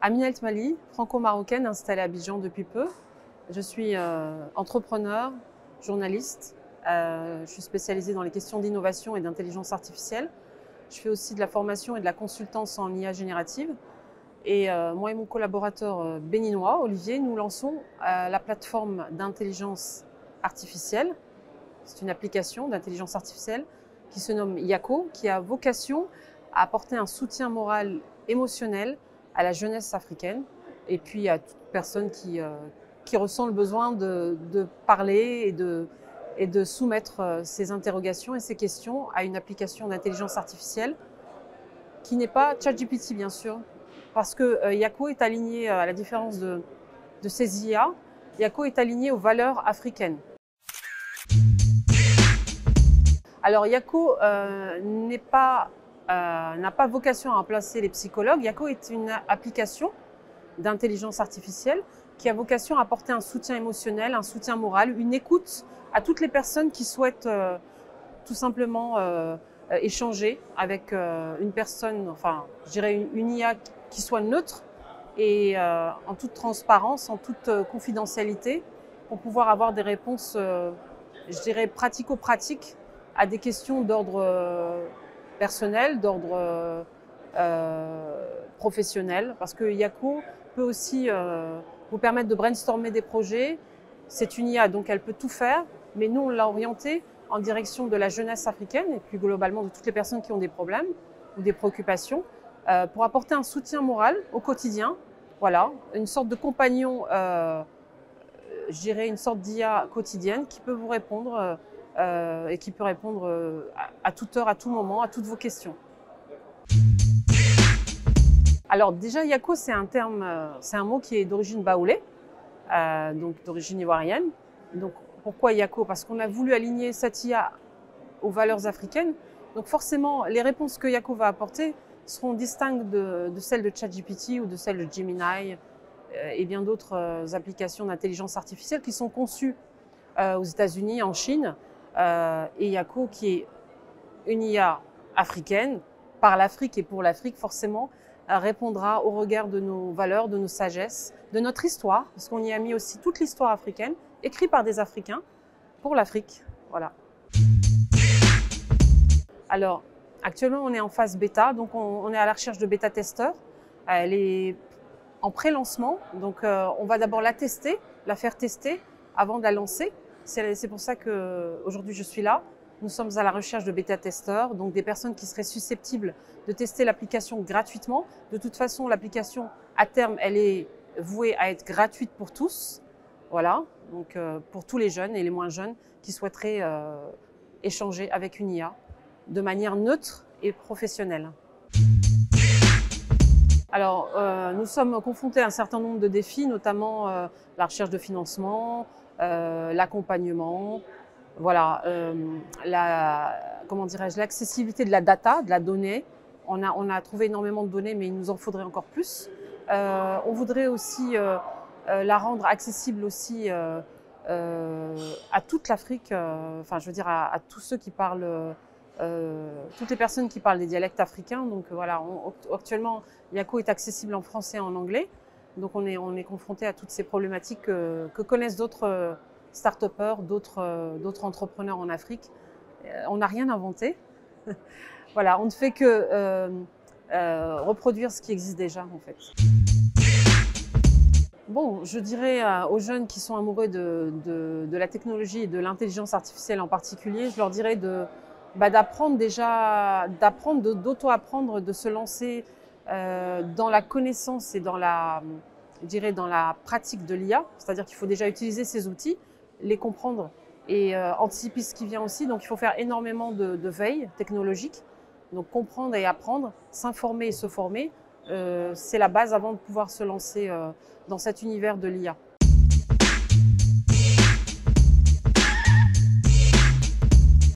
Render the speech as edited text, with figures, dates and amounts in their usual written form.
Amina El Tmali, franco-marocaine installée à Abidjan depuis peu. Je suis entrepreneur, journaliste. Je suis spécialisée dans les questions d'innovation et d'intelligence artificielle. Je fais aussi de la formation et de la consultance en IA générative. Et moi et mon collaborateur béninois, Olivier, nous lançons la plateforme d'intelligence artificielle. C'est une application d'intelligence artificielle qui se nomme Yako, qui a vocation à apporter un soutien moral, émotionnel à la jeunesse africaine et puis à toute personne qui ressent le besoin de parler et de soumettre ses interrogations et ses questions à une application d'intelligence artificielle qui n'est pas ChatGPT, bien sûr, parce que Yako est aligné, à la différence de ces IA, Yako est aligné aux valeurs africaines. Alors Yako n'a pas vocation à remplacer les psychologues. Yako est une application d'intelligence artificielle qui a vocation à apporter un soutien émotionnel, un soutien moral, une écoute à toutes les personnes qui souhaitent tout simplement échanger avec une personne, enfin je dirais une IA qui soit neutre et en toute transparence, en toute confidentialité, pour pouvoir avoir des réponses, je dirais pratico-pratiques à des questions d'ordre personnel, d'ordre professionnel, parce que Yako peut aussi vous permettre de brainstormer des projets. C'est une IA, donc elle peut tout faire, mais nous on l'a orientée en direction de la jeunesse africaine et plus globalement de toutes les personnes qui ont des problèmes ou des préoccupations, pour apporter un soutien moral au quotidien. Voilà, une sorte de compagnon, je dirais une sorte d'IA quotidienne qui peut vous répondre et qui peut répondre à toute heure, à tout moment, à toutes vos questions. Alors déjà, Yako, c'est un terme, c'est un mot qui est d'origine baoulé, donc d'origine ivoirienne. Donc pourquoi Yako? Parce qu'on a voulu aligner cette IA aux valeurs africaines. Donc forcément, les réponses que Yako va apporter seront distinctes de celles de ChatGPT ou de celles de Gemini et bien d'autres applications d'intelligence artificielle qui sont conçues aux États-Unis, en Chine, et Yako qui est une IA africaine, par l'Afrique et pour l'Afrique forcément, répondra au regard de nos valeurs, de nos sagesses, de notre histoire, parce qu'on y a mis aussi toute l'histoire africaine, écrite par des Africains, pour l'Afrique. Voilà. Alors, actuellement, on est en phase bêta, donc on est à la recherche de bêta-testeurs. Elle est en pré-lancement, donc on va d'abord la tester, la faire tester avant de la lancer. C'est pour ça qu'aujourd'hui je suis là. Nous sommes à la recherche de bêta-testeurs, donc des personnes qui seraient susceptibles de tester l'application gratuitement. De toute façon, l'application, à terme, elle est vouée à être gratuite pour tous. Voilà, donc pour tous les jeunes et les moins jeunes qui souhaiteraient échanger avec une IA de manière neutre et professionnelle. Alors, nous sommes confrontés à un certain nombre de défis, notamment la recherche de financement, l'accompagnement, voilà, comment dirais-je, l'accessibilité de la data, de la donnée. On a trouvé énormément de données, mais il nous en faudrait encore plus. On voudrait aussi la rendre accessible aussi à toute l'Afrique, enfin je veux dire à tous ceux qui parlent, toutes les personnes qui parlent des dialectes africains. Donc voilà, actuellement Yako est accessible en français et en anglais. Donc on est confronté à toutes ces problématiques que connaissent d'autres start-upers, d'autres entrepreneurs en Afrique. On n'a rien inventé. Voilà, on ne fait que reproduire ce qui existe déjà en fait. Bon, je dirais aux jeunes qui sont amoureux de la technologie et de l'intelligence artificielle en particulier, je leur dirais d'apprendre déjà, d'auto-apprendre, de se lancer dans la connaissance et dans la pratique de l'IA. C'est-à-dire qu'il faut déjà utiliser ces outils, les comprendre et anticiper ce qui vient aussi. Donc il faut faire énormément de veille technologique. Donc comprendre et apprendre, s'informer et se former, c'est la base avant de pouvoir se lancer dans cet univers de l'IA.